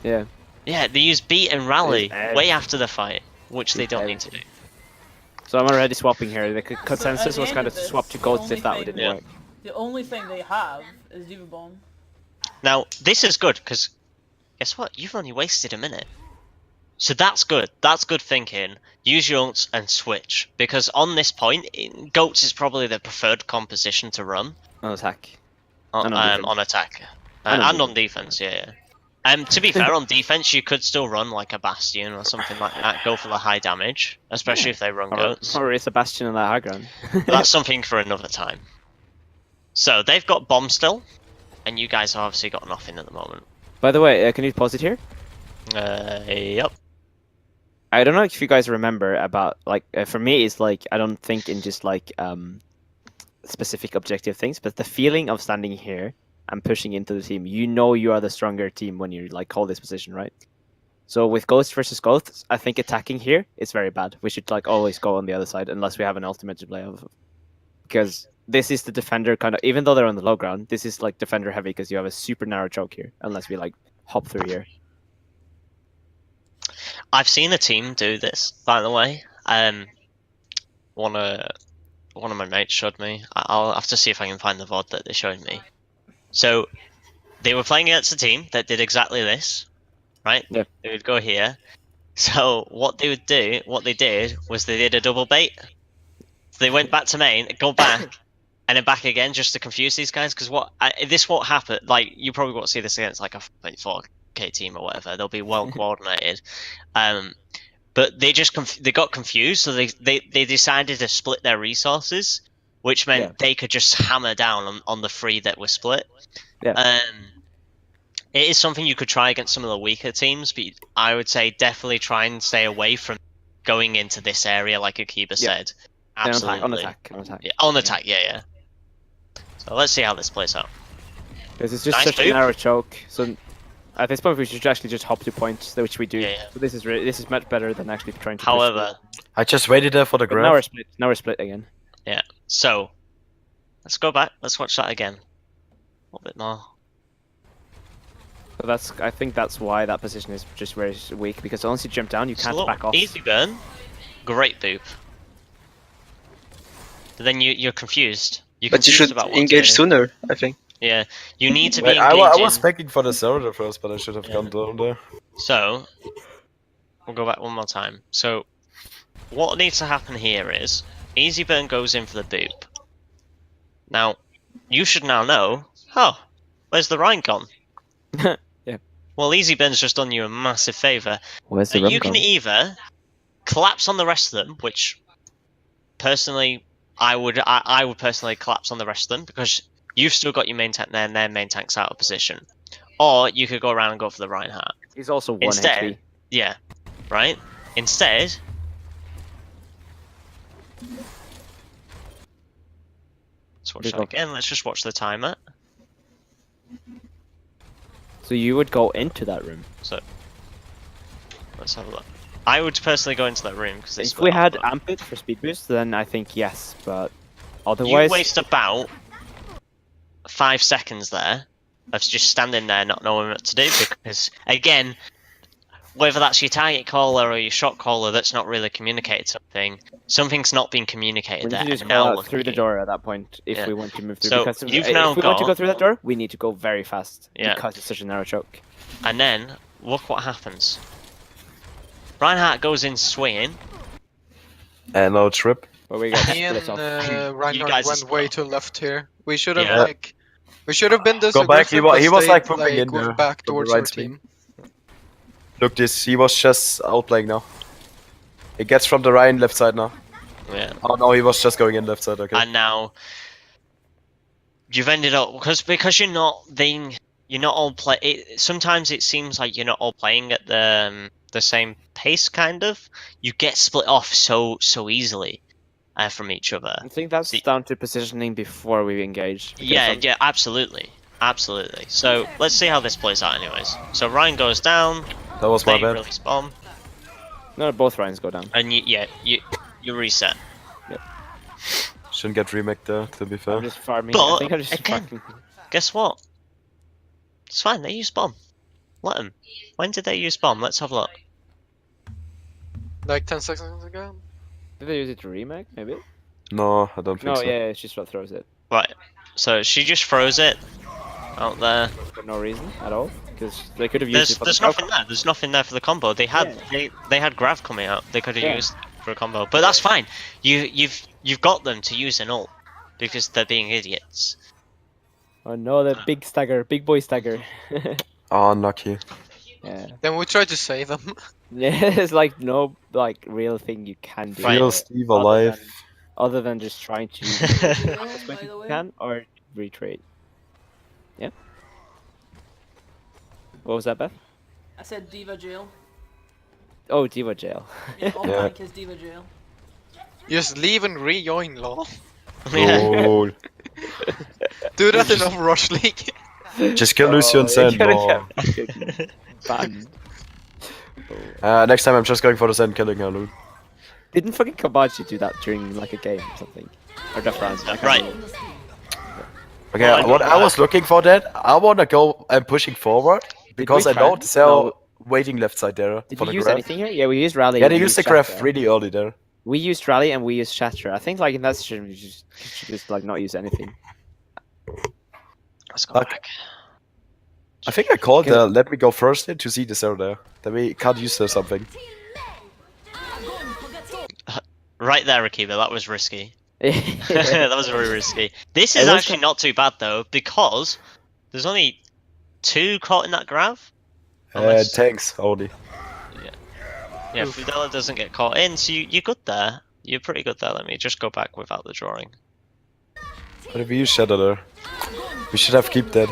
Yeah. Yeah, they use beat and rally There's way after the fight, which they don't need to do. So I'm already swapping here. The consensus at the was end kind of of to this, swap to the ghosts only if that thing- didn't Yeah. work. The only thing they have is Diva Bomb. Now this is good because guess what? You've only wasted a minute. So that's good. That's good thinking. Use your ults and switch because on this point, goats is probably the preferred composition to run On attack. on, And on defense. on attack And on and on defense. Yeah. To be fair, on defense you could still run like a Bastion or something like that. Go for the high damage, especially if they run goats. Or it's a bastion on that high ground. But that's something for another time. So they've got bomb still, and you guys have obviously got nothing at the moment. By the way, can you pause it here? Yep. I don't know if you guys remember about like for me it's like I don't think in just like specific objective things, but the feeling of standing here and pushing into the team, you know you are the stronger team when you like hold this position, right? So with ghost versus ghosts, I think attacking here is very bad. We should like always go on the other side unless we have an ultimate to play off of. Because this is the defender kind of, even though they're on the low ground, this is like defender heavy because you have a super narrow choke here unless we like hop through here. I've seen a team do this, by the way. One of my mates showed me. I'll have to see if I can find the VOD that they showed me. So they were playing against a team that did exactly this, right? Yeah. They would go here. So what they did was they did a double bait. So they went back to main, go back, and then back again just to confuse these guys. Because this won't happen. Like you probably won't see this against like a 4K team or whatever. They'll be well coordinated. But they just they got confused, so they decided to split their resources, which meant they could just hammer down on the three that were split. Yeah. It is something you could try against some of the weaker teams, but I would say definitely try and stay away from going into this area, like Akiba said. Absolutely. On attack. Yeah, on attack, yeah. So let's see how this plays out. Because it's just Nice such a move. narrow choke. So at this point, we should actually just hop to points, which we do. Yeah. So this is much better than actually trying to. push However, I just waited there for the through. But now we're grab. split. Now we're split again. so let's go back. Let's watch that again. A little bit more. So I think that's why that position is just very weak, because once you jump down, you can't Slow. back off. Easy burn. Great boop. But then you're confused. You're But you confused should about what to engage do. sooner, I think. Yeah, you need to be Wait, engaging. I was begging for the Zelda first, but I should have gone down there. So, we'll go back one more time. So, what needs to happen here is, Easy Burn goes in for the boop. Now, you should now know, where's the Rhine gone? Yeah. Well, Easy Burn's just done you a massive favour. Where's the rum You can gone? either collapse on the rest of them, which, personally, I would personally collapse on the rest of them, because you've still got your main tank there and their main tank's out of position. Or you could go around and go for the Reinhardt. He's also 1 Instead, HP. yeah, right? Instead, let's watch Big that up. again. Let's just watch the timer. So you would go into that room. Let's have a look. I would personally go into that room because If we had Ampit for speed boost, then I think yes, but otherwise, you waste about 5 seconds there of just standing there not knowing what to do, because again, whether that's your target caller or your shot caller that's not really communicated something's not been communicated We need there. to just and call now out look through at the you. door at that point if Yeah. we want to move through. So Because you've if now we want to got- go through that door, we need to go very fast. Yeah. Because it's such a narrow choke. And then look what happens. Reinhardt goes in swinging. And no trip. But we got Me and split off. You Reinhardt guys went are way slow. too left here. We should have Yeah. we should have been this Go back, he aggressive, wa- but he was, stayed, like, pooping in went there back from the towards right our team. team. Look, this, he was just outplaying now. He gets from the Ryan left side now. Yeah. Oh no, he was just going in left side, okay. And now you've ended up because you're not all sometimes it seems like you're not all playing at the same pace, kind of. You get split off so easily from each other. I think that's down to positioning before we engage. Yeah, absolutely. So let's see how this plays out anyways. So Ryan goes down, That was my they bad. release bomb, No, both Ryans go down. and you reset. Shouldn't get remake there, to be fair. I'm just farming. But, I think I'm just again- farming. Guess what? It's fine, they use bomb. Let them. When did they use bomb? Let's have a look. Like 10 seconds ago. Did they use it to remake? Maybe? No, I don't think No, so. yeah, it's just what throws it. Right, so she just froze it out there. For no reason at all. Because they could have used it for There's the nothing there. There's nothing there for the combo. They had they had Grav coming out. They could have Yeah. used it for a combo, but that's fine. You've got them to use an ult because they're being idiots. Oh no, the big stagger. Big boy stagger. Oh, unlucky. Yeah. Then we tried to save them. Yeah, there's like no like real thing you can do. Right. Feel with it, Steve other alive. than- Other than just trying to as quick as you can or retreat. Yeah. What was that, Beth? I said Diva Jail. Oh, Diva Jail. Yeah, all Yeah. Mike is Diva Jail. Just leave and rejoin, lol. Yeah. Goal. Do that in Overwatch League. Just kill Lucio and Zen. You're No. gonna get banned. Next time I'm just going for the Zen killing her, Loon. Didn't fucking Kabachi do that during like a game or something? Or the France? I can't Right. remember. Okay, Oh, I what know I that. was looking for that, I wanna go pushing forward because we I know try? they're No. waiting left side there Did for we the use grab. anything here? Yeah, we used Rally. Yeah, and they we used the used grab Shatter. really early there. We used Rally and we used Shatter. I think like in that situation we should just like not use anything. Let's go Okay. back. I think I called Because- let me go first in to see the zero there. Then we can't use there something. Right there, Akiba. That was risky. Yeah. That was very risky. This It is was actually not too bad though, because there's only 2 caught in that grav. Unless- Tanks only. Yeah, Fudela doesn't get caught in, so you're good there. You're pretty good there. Let me just go back without the drawing. But if we use Shadow there, we should have keep that.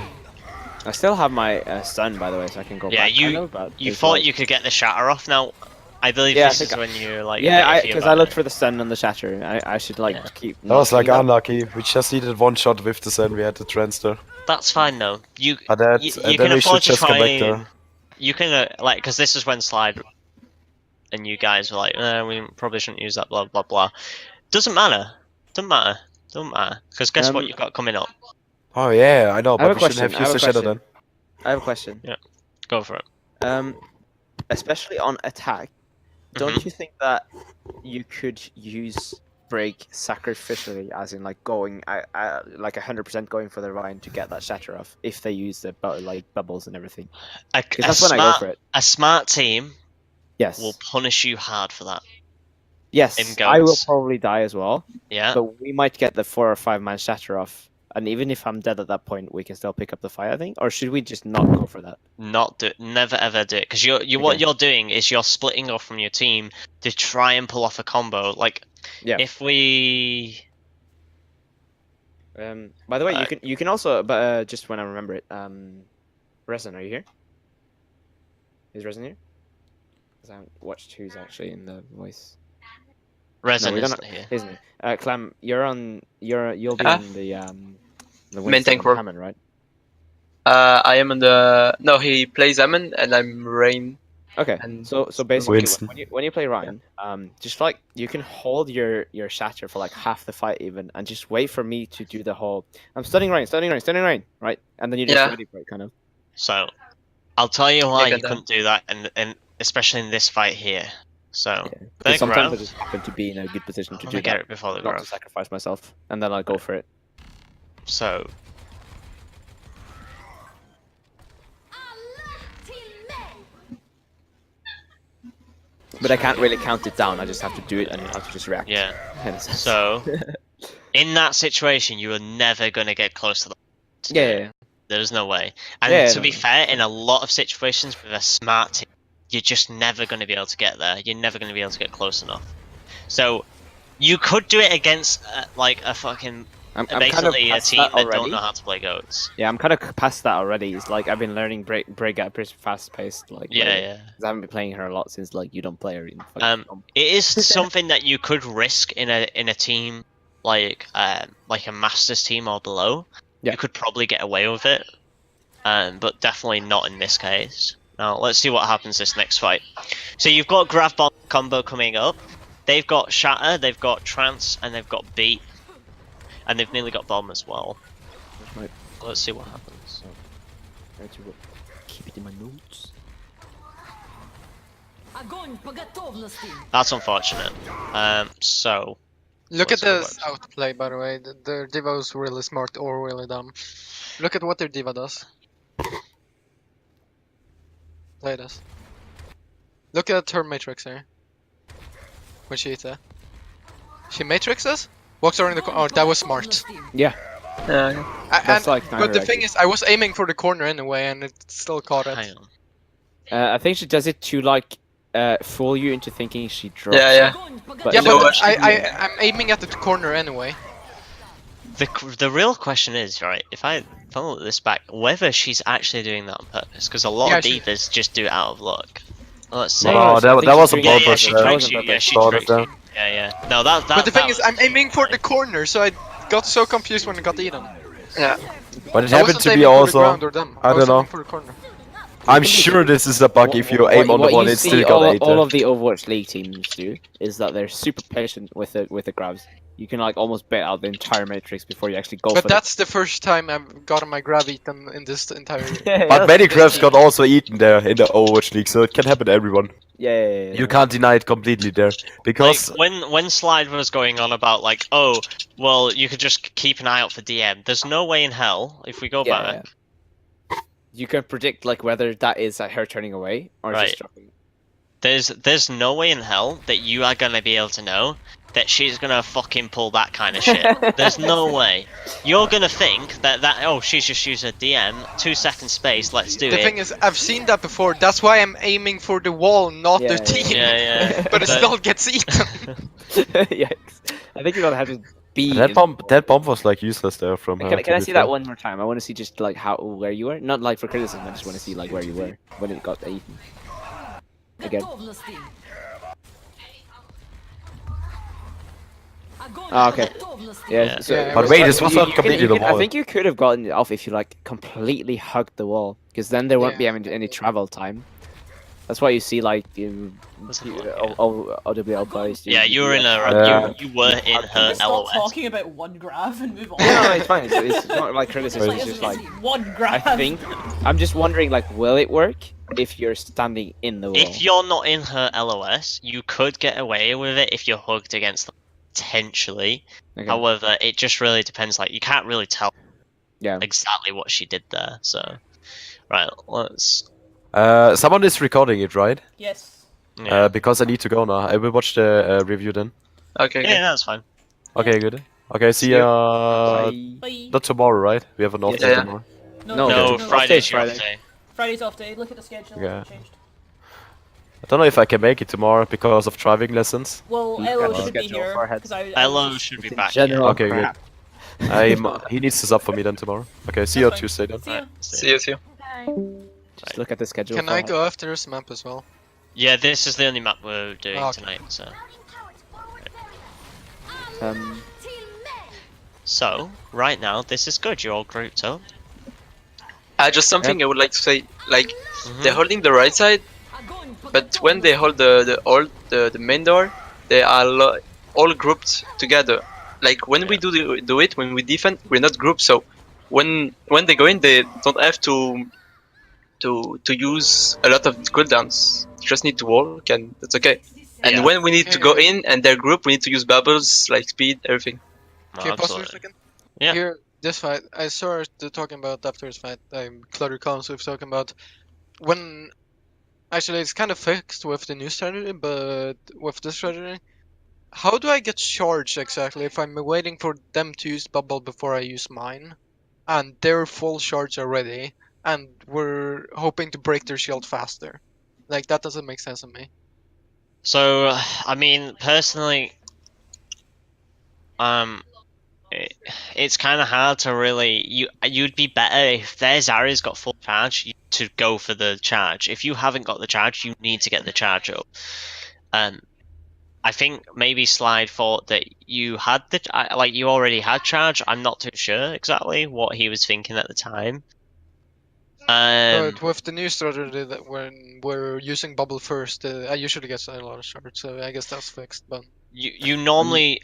I still have my stun by the way, so I can go Yeah, back. I know, but You it's thought like- you could get the shatter off. Now, I believe Yeah, I this think is when you're like. Yeah, iffy because about I looked it. for the stun on the Shatter. I should like Yeah. keep. That was like doing unlucky. We just needed one shot with the Zen. We had the transfer. That's fine though. You But that, you and can then we should afford to just come try. back there. You can like because this is when slide, and you guys were like, we probably shouldn't use that. Blah blah blah. Doesn't matter. Doesn't matter. Doesn't matter. Because guess what Um, you've got coming up. Oh yeah, I know, I have but a we shouldn't have question, I used have the a Shadow question. then. I have a question. Go for it. Especially on attack, don't Mhm. you think that you could use break sacrificially, as in like going like 100% going for the Ryan to get that Shatter off if they use the like bubbles and everything? A, Because that's when I go for it. a smart team Yes. will punish you hard for that. Yes. in I will goats. probably die as well, Yeah. but we might get the 4 or 5 man Shatter off. And even if I'm dead at that point, we can still pick up the fight, I think. Or should we just not go for that? Never ever do it because what Okay. you're doing is you're splitting off from your team to try and pull off a combo. Like, Yeah. if we, By the way, you can also, but just when I remember it, Resin, are you here? Is Resin here? Because I haven't watched who's actually in the voice. Resin we don't isn't here. Isn't it? Clam, you'll be Huh? in the Main tank role. Hammond, right? I am on the. No, he plays Ammon and I'm Rain. Okay, And so basically, Winston. when you play Ryan, just like you can hold your shatter for like half the fight even, and just wait for me to do the whole I'm stunning Ryan, right? And then you're just Yeah. ready for it, kind of. So I'll tell you why Yeah, you couldn't do that, and especially in this fight here. So Yeah. the Because sometimes I grab. just happen to be in a good position to Let do me get that, it before the not to grab. sacrifice myself, and then I go for it. So But I can't really count it down. I just have to do it, and you have to just react. yeah. In a sense. So in that situation, you are never gonna get close to the. yeah. There's no way. And Yeah, to no, be no. fair, in a lot of situations with a smart team, you're just never going to be able to get there. You're never going to be able to get close enough. So you could do it against like a fucking I'm kind of basically a past team that that don't already. know how to play goats. Yeah, I'm kind of past that already. It's like I've been learning break at a pretty fast paced like Yeah, way. yeah. 'Cause I haven't been playing her a lot since like you don't play her in fucking film. It is something that you could risk in a team like a Masters team or below. Yeah. You could probably get away with it, but definitely not in this case. Now let's see what happens this next fight. So you've got Grab Bomb combo coming up. They've got Shatter, they've got Trance, and they've got Beat, and they've nearly got Bomb as well. Right. Let's see what happens. Try to keep it in my notes. Огонь по готовности. That's unfortunate. So Look at Let's the go outplay, by the way. Their diva was really smart or really dumb. Look at what their diva does. Play this. Look at her matrix here. When she hits it. She matrixes? Walks around the corner. Oh, that was smart. Yeah, Yeah. that's like. But the thing is, I was aiming for the corner anyway, and it still caught it. hang on. I think she does it to like fool you into thinking she drops. Yeah, yeah. Огонь по But Yeah, you know but what? I'm aiming at the corner anyway. The real question is, right, if I follow this back, whether she's actually doing that on purpose, because a lot Yeah, of she- divas just do it out of luck. Let's see. No, Oh, I that think she's wasn't doing it yeah, on yeah, purpose. she purpose. That tricks wasn't you. Yeah, purpose. she Thought of tricks that. you. Yeah, yeah. No, that. But the thing that is, I'm was aiming for the fine. corner, so I got so confused when it got eaten. Yeah. But it I happened wasn't to aiming be for the also. ground or them. I was don't know. aiming for the corner. I'm sure this is a bug. If you aim on the one, you it see still got ate. all of the Overwatch League teams do is that they're super patient with the grabs. You can like almost bait out the entire matrix before you actually go But for that's the first time I've gotten my grab eaten in this entire. it. But many this grabs team. got also eaten there in the Overwatch League, so it can happen to everyone. Yeah. You can't deny it completely there. Like Because when Slide was going on about like, oh, well, you could just keep an eye out for DM. There's no way in hell if we go back. You can predict like whether that is her turning away or Right. just dropping. There's no way in hell that you are gonna be able to know that she's gonna fucking pull that kind of shit. There's no way. You're gonna think that oh, she's just used a DM, 2 second space, let's do The it. thing is, I've seen that before. That's why I'm aiming for the wall, not Yeah, their yeah, team. Yeah. But it still gets eaten. Yikes. I think you're gonna have to be. that bomb was like useless there from her. Can I to see be that fair. one more time? I want to see just like where you were, not like for criticism. I just want to see like where you were when it got eaten. Again. Готовности. Огонь Ah, по okay. готовности. Yeah. Yeah. So, Yeah, But wait, this was you- not you can- completely you the can- I wall. think you could have gotten it off if you like completely hugged the wall, because then there won't be any travel time. That's why you see like Let's have a look, yeah. OWL players. Yeah, you were in a Yeah. you were in Can her we stop LOS. talking about one graph and move on? No, it's fine. It's not like criticism. Like, It's just like one I graph. think I'm just wondering like will it work if you're standing in the wall? If you're not in her LOS, you could get away with it if you're hugged against them, potentially. Okay. However, it just really depends. Like, you can't really tell Yeah. exactly what she did there. So, right, let's. Someone is recording it, right? Yes. Yeah, Because I need to go now. I will watch the review then. Okay. yeah, that's fine. Okay, good. Okay, see See you. ya. Bye. Bye. Not tomorrow, right? We have an off Yes. day Yeah. tomorrow. No, No, okay. Friday's Off your day, off day. Friday's off day. Look at the schedule. Yeah. It's changed. I don't know if I can make it tomorrow because of driving lessons. Well, Look Elo at the should be schedule here for heads. because I. Elo should be It's in back. general Okay, good. crap. He needs to sub for me then tomorrow. Okay, see you That's fine. Tuesday then. See ya. Yeah. See you. See you. Just look at the schedule. Can for I heads. go after this map as well? Yeah, this is the only map we're doing Oh, okay. tonight. So, right now, this is good. You're all grouped up. Just something I would like to say. Like Mhm. they're holding the right side, Огонь по but when they hold the main door, they are all grouped together. Like when we do it, when we defend, we're not grouped. So when they go in, they don't have to use a lot of cooldowns. You just need to walk, and that's okay. And Yeah. when we need to go in and their group, we need to use bubbles, like speed, everything. No, Can you pause for a absolutely. second? Yeah. Here, this fight, I saw her talking about after this fight. Clutter Collins was talking about when. Actually, it's kind of fixed with the new strategy, but with this strategy, how do I get charged exactly if I'm waiting for them to use bubble before I use mine, and they're full charge already, and we're hoping to break their shield faster? Like that doesn't make sense to me. So, I mean, personally, um, it's kind of hard to really. You'd be better if their Zarya's got full charge to go for the charge. If you haven't got the charge, you need to get the charge up. I think maybe Slide thought that you had like you already had charge. I'm not too sure exactly what he was thinking at the time. But with the new strategy that when we're using bubble first, I usually get a lot of charge, so I guess that's fixed. But you normally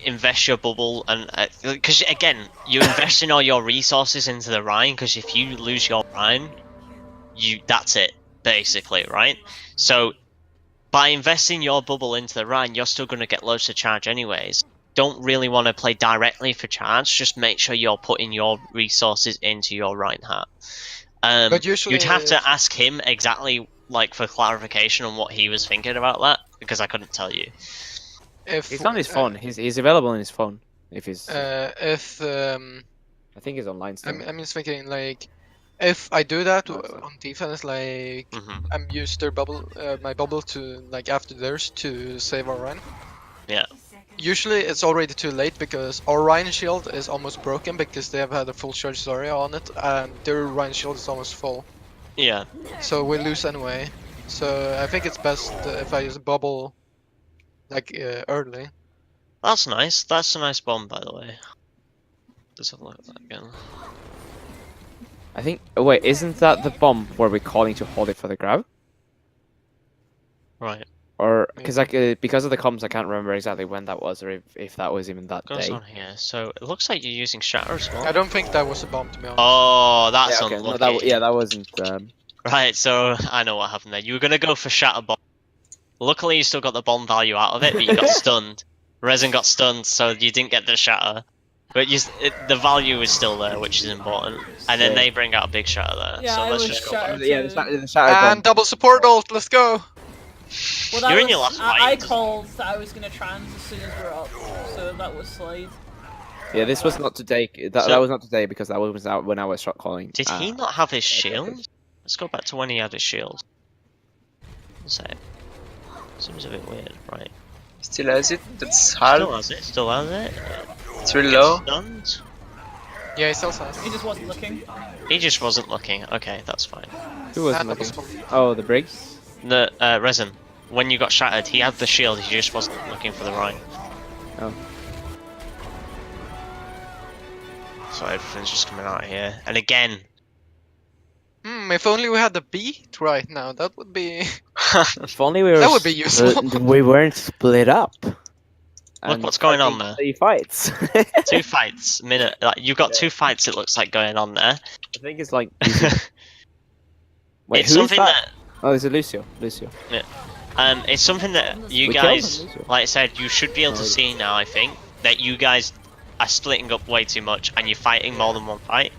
invest your bubble and because again you're investing all your resources into the Rhine, because if you lose your Rhine, that's it basically, right? So by investing your bubble into the Rhine, you're still going to get loads of charge anyways. Don't really want to play directly for charge. Just make sure you're putting your resources into your Reinhardt. but usually You'd have to ask him exactly, like, for clarification on what he was thinking about that, because I couldn't tell you. if He's on his phone. He's available on his phone. If he's, I think he's online still. I'm just thinking like, if I do that Oh, sorry. on defense, like Mhm. I'm use their bubble, my bubble to like after theirs to save our Rhine. Yeah. Usually it's already too late because our Rhine shield is almost broken because they have had a full charge Zarya on it, and their Rhine shield is almost full. Yeah. So we lose anyway. So I think it's best if I use bubble like early. That's nice. That's a nice bomb, by the way. Let's have a look at that again. I think. Oh wait, isn't that the bomb where we're calling to hold it for the grab? Right. Or because because of the comms, I can't remember exactly when that was, or if that was even that Goes day. on here. So it looks like you're using Shatter as well. I don't think that was a bomb to be honest. Oh, that's Yeah, okay. No, unlucky. that wasn't. Right, so I know what happened there. You were gonna go for Shatter Bomb. Luckily, you still got the bomb value out of it, but you got stunned. Resin got stunned, so you didn't get the Shatter. But the value is still there, which is important. And then Yeah. they bring out a big Shatter there. Yeah, so I let's was just go back. shattered. Yeah, the shatter And bomb. double support ult, let's go! Well, that You're in was, your last I fight. called that I was gonna trans as soon as we're up, so that was Slide. Yeah, this was not today. That was not today because that was out when I was shot calling. Did he not have his shield? Let's go back to when he had his shield. One sec. Seems a bit weird, right? Still has it. That's Still half. has it, still has it. It's really low. Stunned. Yeah, he still has. He just wasn't looking. He just wasn't looking. Okay, that's fine. Who was And double looking? support. Oh, the Briggs. The Resin, when you got shattered, he had the shield, he just wasn't looking for the Rhine. Oh. So everything's just coming out here. And again, If only we had the beat right now, that would be... If only we were. That would be useful. We weren't split up. look what's going on there. 3 fights. 2 fights, minute. Like, you've got 2 fights, it looks like, going on there. I think it's like. Wait, It's who is something that? Oh, it's a Lucio. Lucio. It's something that you We killed guys, him, like I said, you should be able to Oh, see now, I think, that you guys are splitting up way too much and you're fighting more than one fight.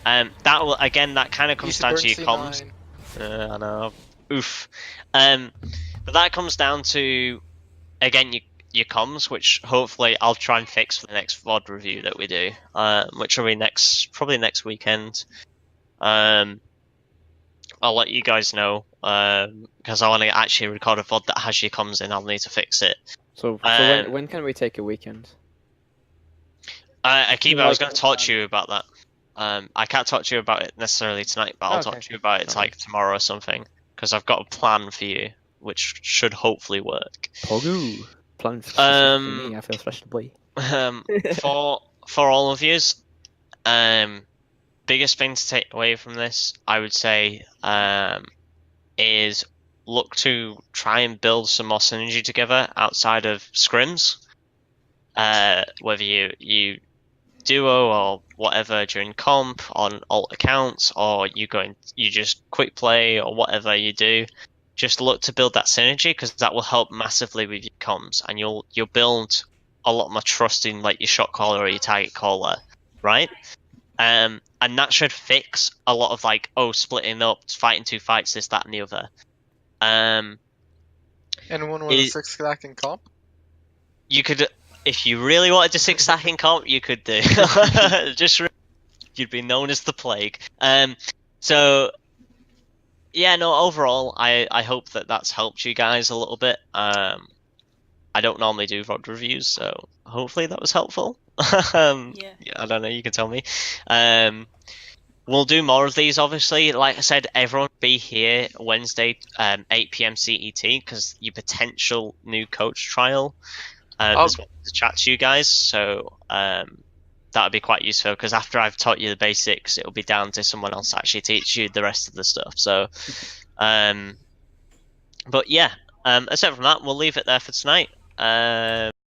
That will, again, that kind of comes Easy down burn to your comms. C9. I know. Oof. But that comes down to, again, your comms, which hopefully I'll try and fix for the next VOD review that we do, which will be probably next weekend. I'll let you guys know, because I want to actually record a VOD that has your comms in. I'll need to fix it. So when can we take a weekend? Akiba, I was going to talk to you about that. I can't talk to you about it necessarily tonight, but I'll Okay. talk to you about it Alright. like tomorrow or something, because I've got a plan for you, which should hopefully work. Pogu. Plan for me. I feel special boy. For all of yous, biggest thing to take away from this, I would say, is look to try and build some more synergy together outside of scrims. Whether you duo or whatever during comp on alt accounts, or you just quick play or whatever you do, just look to build that synergy, because that will help massively with your comms, and you'll build a lot more trust in like your shot caller or your target caller, right? And that should fix a lot of like, splitting up, fighting 2 fights, this, that, and the other. Anyone want a 6 stack in comp? You could, if you really wanted to 6 stack in comp, you could do. You'd be known as the plague. So yeah, no. Overall, I hope that that's helped you guys a little bit. I don't normally do VOD reviews, so hopefully that was helpful. Yeah. I don't know. You can tell me. We'll do more of these, obviously. Like I said, everyone be here Wednesday, 8 p.m. CET, because your potential new coach trial. Just wanted to chat to you guys, so that would be quite useful, because after I've taught you the basics, it'll be down to someone else to actually teach you the rest of the stuff. So, but yeah, aside from that, we'll leave it there for tonight.